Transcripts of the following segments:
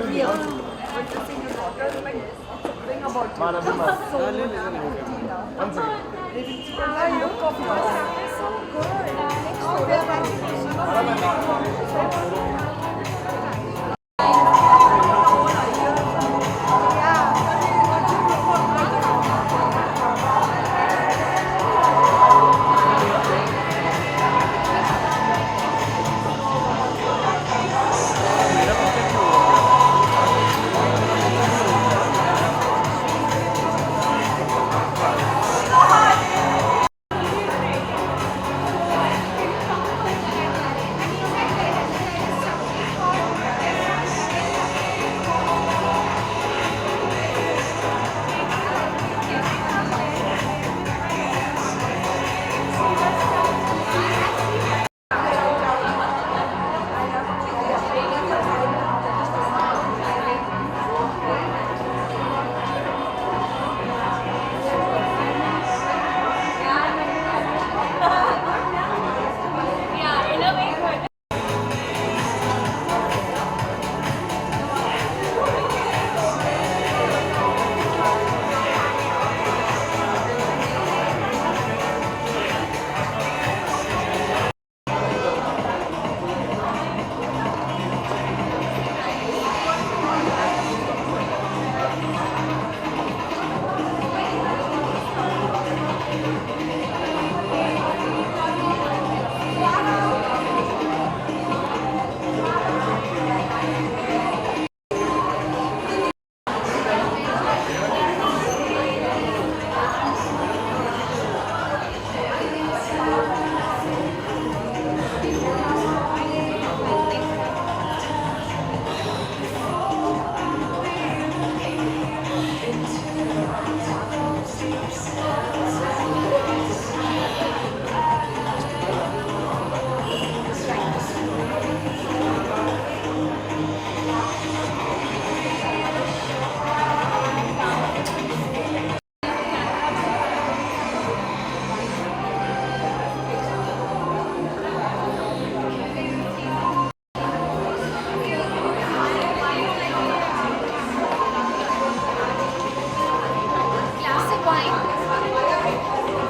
real with the single water, like thing about you. So One second. the look of yours is so good. Oh, they're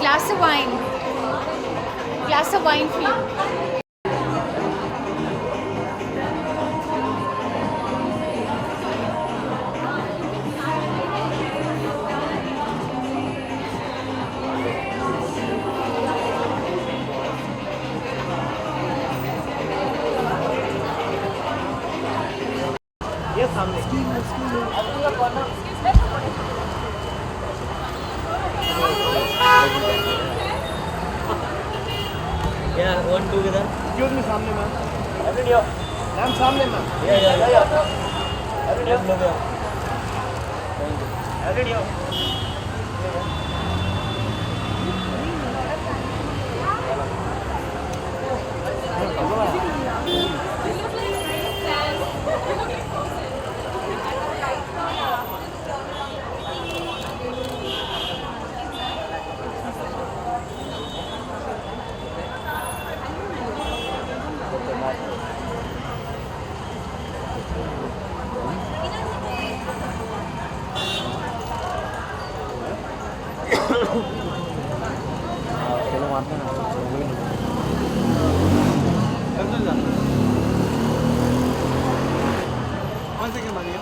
Glass of wine. Glass of wine for you. Yes, सामने. Yeah, one together. Excuse me, सामने ma'am. Video. Ma'am सामने ma'am. Yeah. Video. Video. चलो मारते हैं ना. One second, Maria.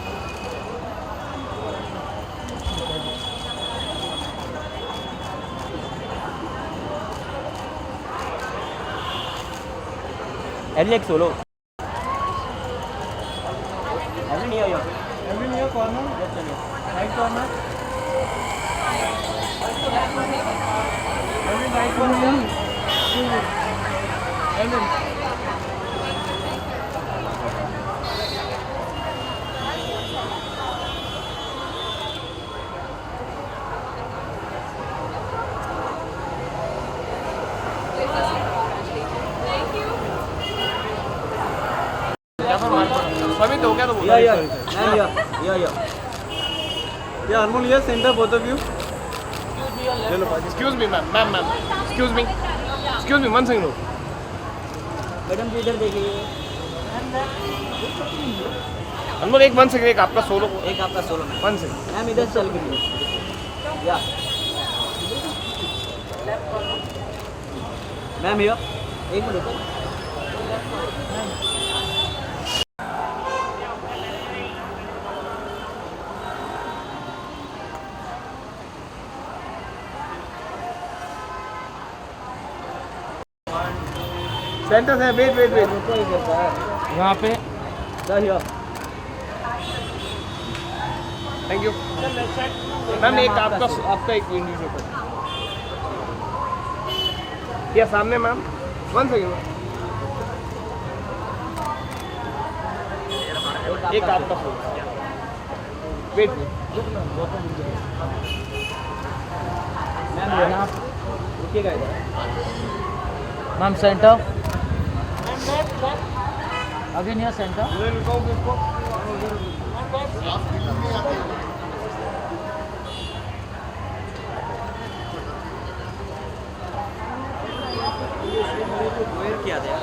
Alex solo. Every near you. Every near corner. Yes, right corner. Every right corner. Every. सभी तो हो गया तो बोलो. Yeah, Anmol, yes, center both of you. Excuse me, ma'am. Excuse me, one second. Madam ji इधर देखिए. अनमोल एक 1 second, एक आपका सोलो, एक आपका सोलो मैम। 1 सेकंड। मैम इधर चल के या मैम हियर, एक मिनट रुको। सेंटर से वेट वेट वेट, रुको ही करता है यहाँ पे। हियर। Thank you ma'am. एक आपका एक वीडियो शूट या सामने मैम, 1 सेकंड। एक आपका वेट मैम यहाँ रुकिएगा इधर। मैम सेंटर अगेन यहाँ सेंटर वेयर किया था यार।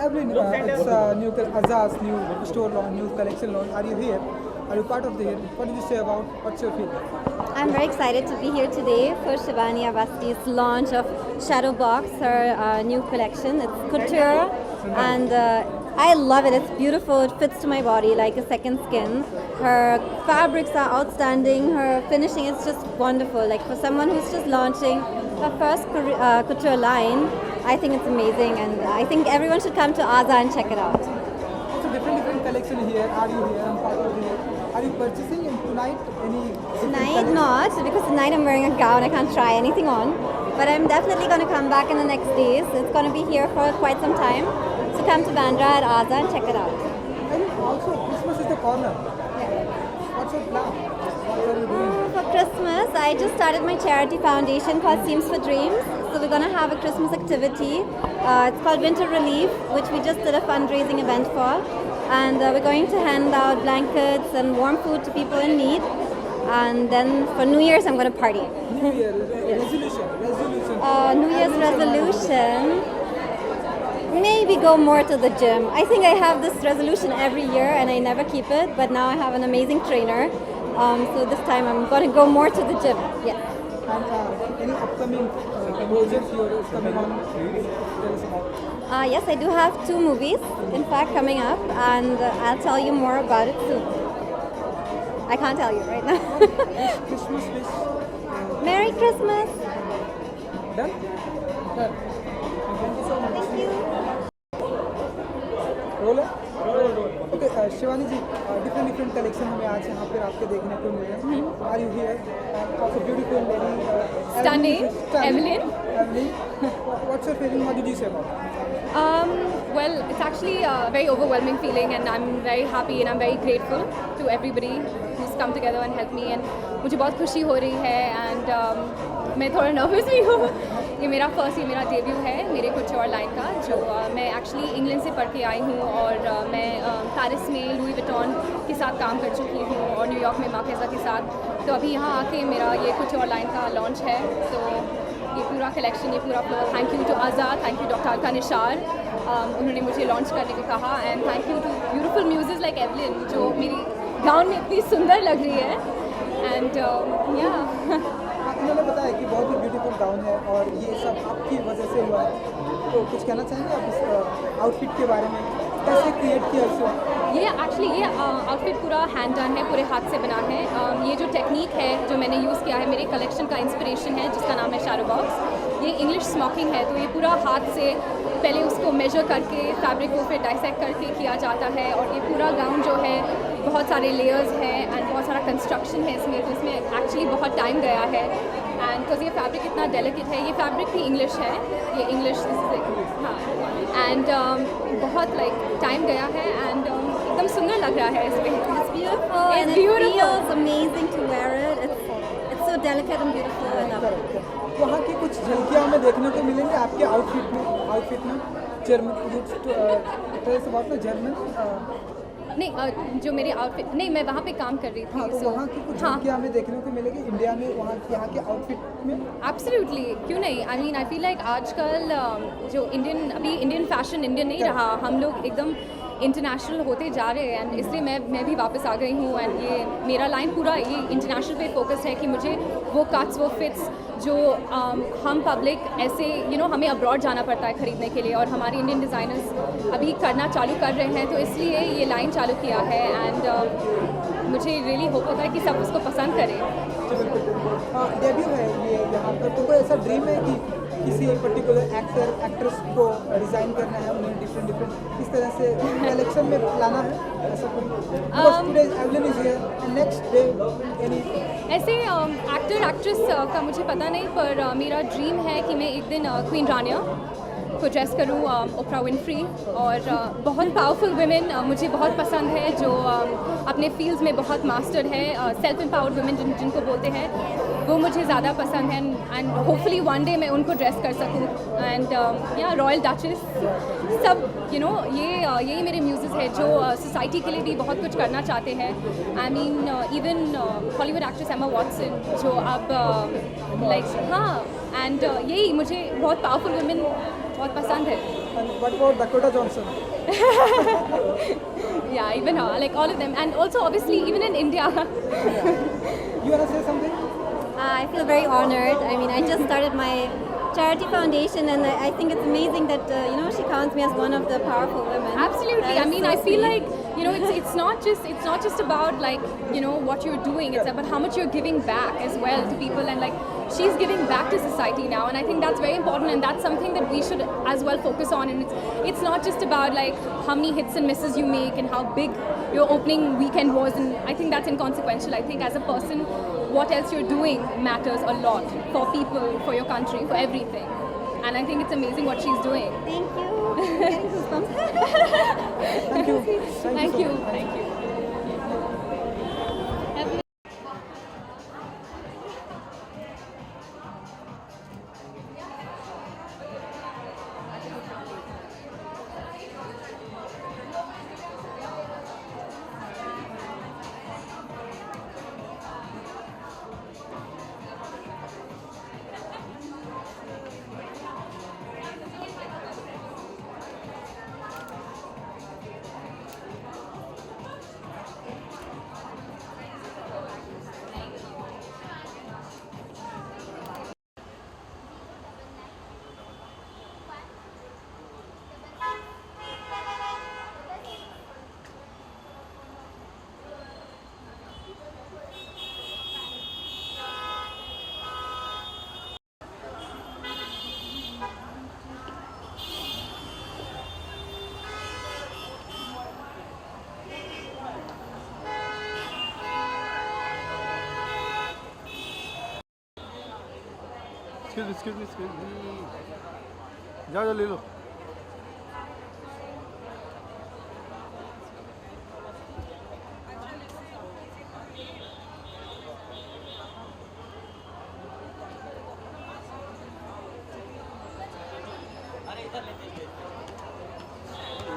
Evelyn, it's new Azaz new store launch, new collection launch. Are you here? Are you part of the here? What did you say about? What's your feeling? I'm very excited to be here today for Shivani Avasti's launch of Shadow Box, her new collection. It's couture and I love it. It's beautiful. It fits to my body like a second skin. Her fabrics are outstanding. Her finishing is just wonderful. Like for someone who's just launching her first couture line, I think it's amazing and I think everyone should come to Aza and check it out. So different collection here. Are you here? I'm part of the here. Are you purchasing tonight any? Tonight not, because tonight I'm wearing a gown. I can't try anything on. But I'm definitely going to come back in the next days. It's going to be here for quite some time. So come to Bandra at Aza and check it out. And also Christmas is the corner. What's your plan? What are you doing? For Christmas, I just started my charity foundation called Seams for Dreams. So we're going to have a Christmas activity. It's called Winter Relief, which we just did a fundraising event for. And we're going to hand out blankets and warm food to people in need. And then for New Year's, I'm going to party. New Year resolution. New Year's resolution, maybe go more to the gym. I think I have this resolution every year and I never keep it, but now I have an amazing trainer. So this time I'm going to go more to the gym. Yes. And any upcoming projects you're coming on? Tell us about. Yes, I do have 2 movies, in fact, coming up, and I'll tell you more about it soon. I can't tell you right now. Christmas wish. Merry Christmas. Done? Done. Thank you so much. Thank you. रोल okay Shivani ji different collection हमें आज यहाँ पर आपके देखने को मिले. Are you here? Also beautiful lady. Stunning. Evelyn. What's your feeling? What did you say about it? Well, it's actually a very overwhelming feeling and I'm very happy and I'm very grateful to everybody who's come together and helped me and मुझे बहुत खुशी हो रही है and मैं थोड़ा nervous भी हूँ. ये मेरा डेब्यू है मेरे कुछ और लाइन का जो मैं एक्चुअली इंग्लैंड से पढ़ के आई हूँ और मैं पेरिस में लुई विटॉन के साथ काम कर चुकी हूँ और न्यूयॉर्क में मार्केज़ा के साथ. तो अभी यहाँ आके मेरा ये कुछ और लाइन का लॉन्च है. तो ये पूरा कलेक्शन, ये पूरा floor, thank you to Azad, thank you doctor Alka Nishar, उन्होंने मुझे लॉन्च करने को कहा. And thank you to beautiful music like Evelyn जो मेरी गाउन में इतनी सुंदर लग रही है. एंड या उन्होंने बताया कि बहुत ही ब्यूटीफुल गाउन है और ये सब आपकी वजह से हुआ है. तो कुछ कहना चाहेंगे आप इस आउटफिट के बारे में? कैसे क्रिएट किया इसे? ये एक्चुअली ये आउटफिट पूरा हैंड डन है, पूरे हाथ से बना है. ये जो टेक्निक है जो मैंने यूज़ किया है मेरे कलेक्शन का इंस्पिरेशन है जिसका नाम है शैडो बॉक्स. ये इंग्लिश स्मोकिंग है, तो ये पूरा हाथ से पहले उसको मेजर करके फैब्रिक को फिर डाइसेक्ट करके किया जाता है। और ये पूरा गाउन जो है बहुत सारे लेयर्स हैं एंड बहुत सारा कंस्ट्रक्शन है इसमें, तो इसमें एक्चुअली बहुत टाइम गया है। एंड बिकॉज ये फैब्रिक इतना डेलिकेट है, ये फैब्रिक भी इंग्लिश है, ये इंग्लिश हाँ, एंड बहुत लाइक टाइम गया है एंड एकदम सुंदर लग रहा है इस पर। It's beautiful and It's it beautiful. feels amazing to wear it. It's so delicate and beautiful. I love it. वहाँ की कुछ झलकियाँ हमें देखने को मिलेंगे आपके आउटफिट में जर्मन जर्मन नहीं जो मेरे आउटफिट नहीं, मैं वहाँ पे काम कर रही हाँ, थी। तो so, वहाँ की कुछ हाँ झलकियाँ हमें देखने को मिलेगी इंडिया में, वहाँ यहाँ के आउटफिट में। एब्सोल्युटली, क्यों नहीं। I mean I feel like आजकल जो इंडियन फैशन इंडियन नहीं रहा, हम लोग एकदम इंटरनेशनल होते जा रहे हैं एंड इसलिए मैं भी वापस आ गई हूँ। एंड ये मेरा लाइन पूरा ये इंटरनेशनल पे फोकस है कि मुझे वो कट्स वो फिट्स जो हम पब्लिक ऐसे हमें अब्रॉड जाना पड़ता है ख़रीदने के लिए, और हमारे इंडियन डिज़ाइनर्स अभी करना चालू कर रहे हैं, तो इसलिए ये लाइन चालू किया है। एंड मुझे रियली होप होता है कि सब उसको पसंद करें। डेब्यू है ये यहाँ पर, तो कोई ऐसा ड्रीम है कि किसी पर्टिकुलर एक्ट्रेस को डिज़ाइन करना है, उन्हें डिफरेंट इस तरह से कलेक्शन में लाना है, ऐसा कोई? Today Evelyn is here, next day any ऐसे एक्टर एक्ट्रेस का मुझे पता नहीं, पर मेरा ड्रीम है कि मैं एक दिन क्वीन रानिया को ड्रेस करूँ, ओपरा विनफ्री, और बहुत पावरफुल वुमेन मुझे बहुत पसंद है जो अपने फील्ड्स में बहुत मास्टर है, सेल्फ एम्पावर्ड वुमेन जिनको बोलते हैं, वो मुझे ज़्यादा पसंद है। एंड होपफुली वन डे मैं उनको ड्रेस कर सकूँ। एंड या रॉयल डचेस सब यही मेरे म्यूज़िक है जो सोसाइटी के लिए भी बहुत कुछ करना चाहते हैं। I mean even Hollywood actress Emma Watson जो अब लाइक हाँ, एंड यही मुझे बहुत पावरफुल वुमेन बहुत पसंद है। What about Dakota Johnson? Yeah, even her, like all of them, and also obviously even in India. You wanna say something? I feel very honored. I mean, I just started my charity foundation, and I think it's amazing that she counts me as one of the powerful women. Absolutely. That I is mean, so I feel sweet. like it's not just about like what you're doing. It's about how much you're giving back as well to people, and like she's giving back to society now, and I think that's very important, and that's something that we should as well focus on. And it's not just about like how many hits and misses you make and how big your opening weekend was, and I think that's inconsequential. I think as a person, what else you're doing matters a lot for people, for your country, for everything. And I think it's amazing what she's doing. Thank you. I'm getting goosebumps. Thank you. Thank you. so much. Thank you. Excuse me. जाओ ले लो।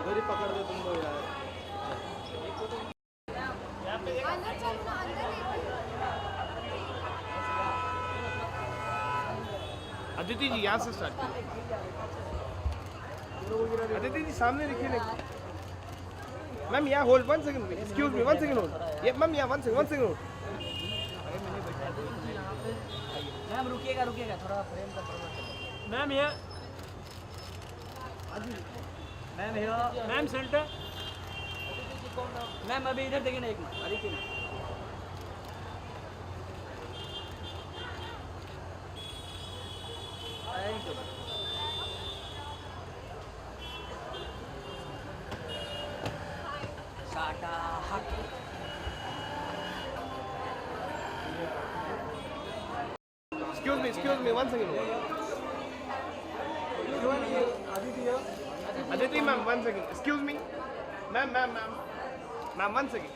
इधर ही पकड़ दे तुम लोग यार। अदिति जी यहाँ से start करिए। अदिति जी सामने देखिए ना। मैम यहाँ hold 1 second, excuse me 1 second hold. ये मैम यहाँ 1 सेकंड होल्ड। मैम रुकिएगा थोड़ा फ्रेम का प्रॉब्लम। मैम यहाँ, ma'am hero, ma'am centre. Ma'am अभी इधर देखिए ना एक मिनट, अरे क्यों Excuse me, 1 second. Aditi ma'am, 1 second. Excuse me. Ma'am, 1 second.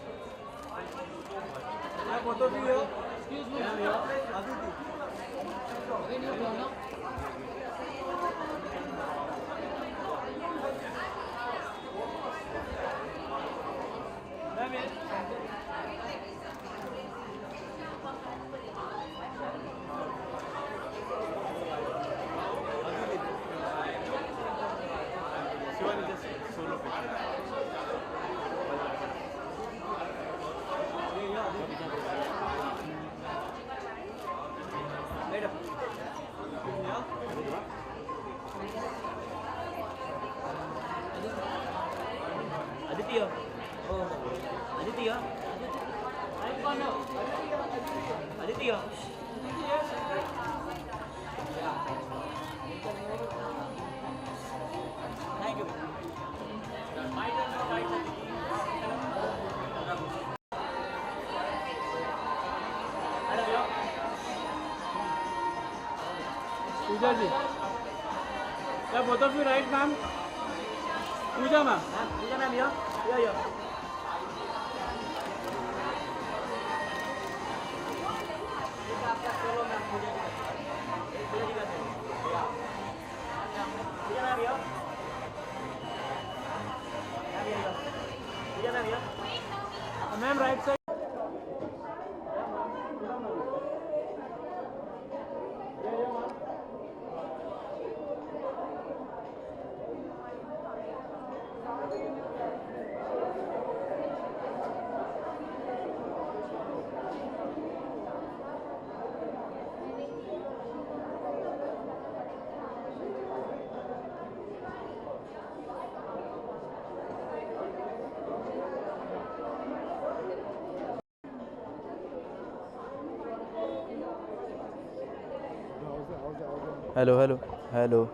Aditya. Aditya. Aditya. Thank you. My turn for right, पूजा जी, क्या both of you right, ma'am? Pooja ma'am. Pooja ma'am here. Here. Ma'am, right side. Hello.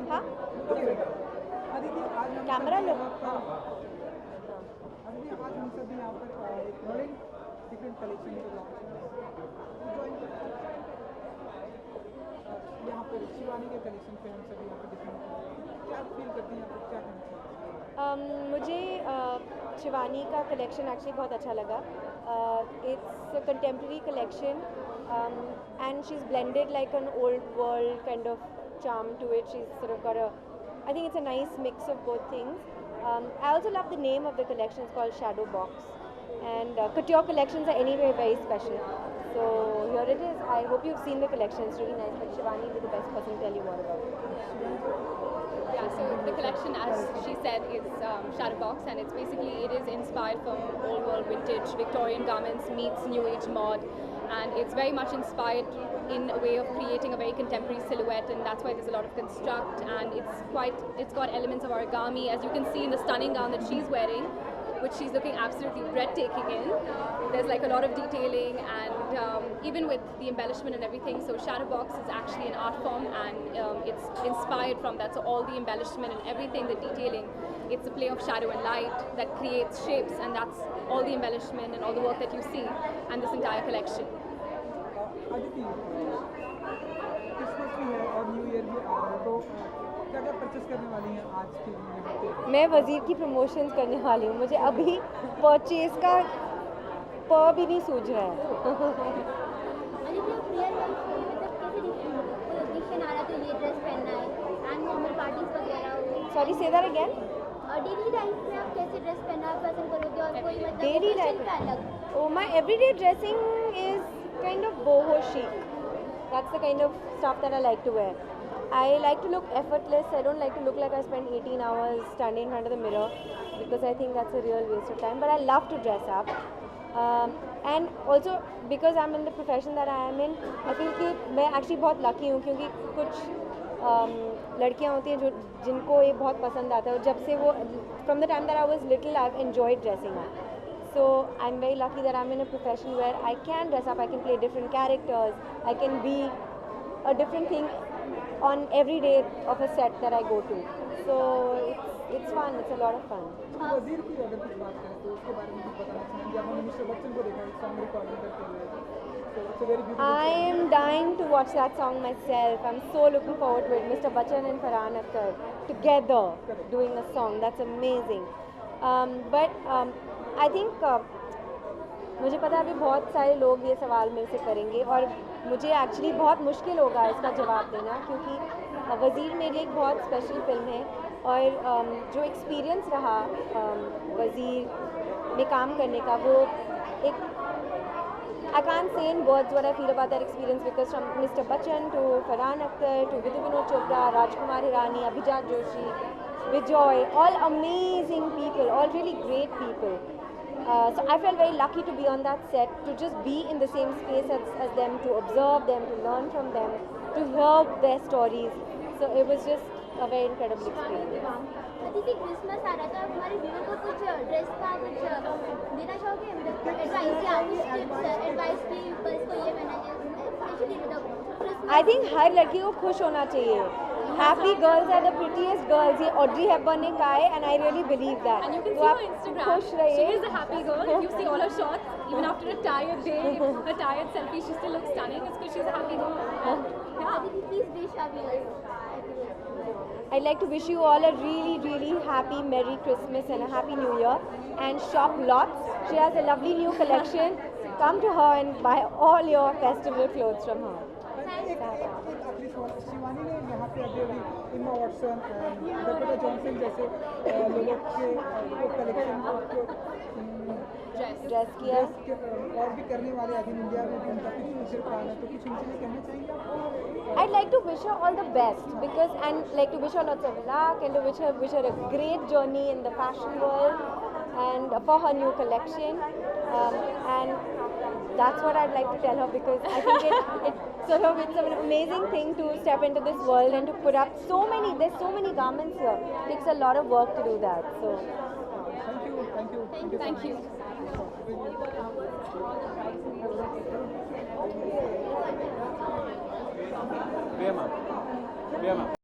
हाँ camera लो अदिति, आज हम सभी यहाँ पर एक different collection को launch यहाँ पर शिवानी के कलेक्शन पे हम सभी यहाँ पर डिफरेंट क्या फील करती हैं, यहाँ पर क्या कहना चाहिए? मुझे शिवानी का कलेक्शन एक्चुअली बहुत अच्छा लगा. It's a contemporary collection and she's blended like an old world kind of charm to it. She's sort of got I think it's a nice mix of both things. I also love the name of the collection. It's called Shadow Box, and couture collections are anyway very special. So here it is. I hope you've seen the collection. It's really nice. But Shivani will be the best person to tell you more about it. Yeah, so the collection, as she said, is Shadow Box, and it's basically, it is inspired from old world vintage Victorian garments meets new age mod, and it's very much inspired in a way of creating a very contemporary silhouette, and that's why there's a lot of construct, and it's got elements of origami, as you can see in the stunning gown that she's wearing, which she's looking absolutely breathtaking in. There's like a lot of detailing, and even with the embellishment and everything. So Shadow Box is actually an art form, and it's inspired from that. So all the embellishment and everything, the detailing, it's a play of shadow and light that creates shapes, and that's all the embellishment and all the work that you see, and this entire collection. Aditi, Christmas भी है और new year भी आ रहा है, तो क्या क्या purchase करने वाली हैं आज के दिन यहाँ पे? मैं वज़ीर की प्रमोशंस करने वाली हूँ. मुझे अभी परचेज का प भी नहीं सूझ रहा है. Sorry, say that again. Daily life में आप कैसे ड्रेस पहनना पसंद करोगे और कोई मतलब डेली लाइफ, अलग? oh, my everyday dressing is kind of boho chic. That's the kind of stuff that I like to wear. I like to look effortless. I don't like to look like I spent 18 hours standing in front of the mirror because I think that's a real waste of time. But I love to dress up. And also because I'm in the profession that I am in, I feel कि मैं actually बहुत lucky हूँ क्योंकि कुछ लड़कियाँ होती हैं जो जिनको ये बहुत पसंद आता है और जब से वो from the time that I was little I've enjoyed dressing up. So I'm very lucky that I'm in a profession where I can dress up, I can play different characters, I can be a different thing on every day of a set that I go to. So it's fun, it's a lot of fun. वजीर की अगर कुछ बात करें तो उसके बारे में कुछ बताना चाहेंगे? हमने मिस्टर बच्चन को देखा सॉन्ग रिकॉर्डिंग करते हुए, so it's a very beautiful I am dying to watch that song myself. I'm so looking forward to it. Mr. Bachchan and Farhan Akhtar together doing a song. That's amazing. But I think मुझे पता है अभी बहुत सारे लोग ये सवाल मेरे से करेंगे और मुझे एक्चुअली बहुत मुश्किल होगा इसका जवाब देना क्योंकि वज़ीर मेरे लिए एक बहुत स्पेशल फिल्म है और जो एक्सपीरियंस रहा वज़ीर में काम करने का वो एक I can't say in words what I feel about that experience because from Mr. Bachchan to Farhan Akhtar to Vidhu Vinod Chopra, Rajkumar Hirani, Abhijat Joshi, Vijay, all amazing people, all really great people. So I felt very lucky to be on that set, to just be in the same space as them, to observe them, to learn from them, to hear their stories. So it was just a very incredible experience. अतिथि Christmas आ रहा था, हमारे viewer को कुछ dress का कुछ देना चाहोगे? एडवाइस या कुछ टिप्स एडवाइस की गर्ल्स को ये पहनना चाहिए स्पेशली क्रिसमस? I think हर लड़की को खुश होना चाहिए. Happy girls are the prettiest girls. ये Audrey Hepburn ने कहा है and I really believe that. And you can तो see आप her Instagram. खुश रहिए. She is a happy girl. If you see all her shots, even after a tired day, a tired selfie, she still looks stunning. It's because she's a happy girl. Yeah. अतिथि please wish our viewers. I'd like to wish you all a really, really happy Merry Christmas and a Happy New Year and shop lots. She has a lovely new collection. Come to her and buy all your festival clothes from her. एक आखिरी सवाल, शिवानी ने यहाँ पे अभी इम्मा Watson, Dakota Johnson जैसे लोगों के कलेक्शन को ड्रेस किया और भी करने वाले अभी इंडिया में भी उनका कुछ फ्यूचर प्लान है, तो कुछ उनके लिए कहना चाहेंगे आप? I'd like to wish her all the best because and like to wish her lots of luck and to wish her a great journey in the fashion world and for her new collection and that's what I'd like to tell her because I think it's an amazing thing to step into this world and to put up there's so many garments here. It takes a lot of work to do that. So Thank you. Bema.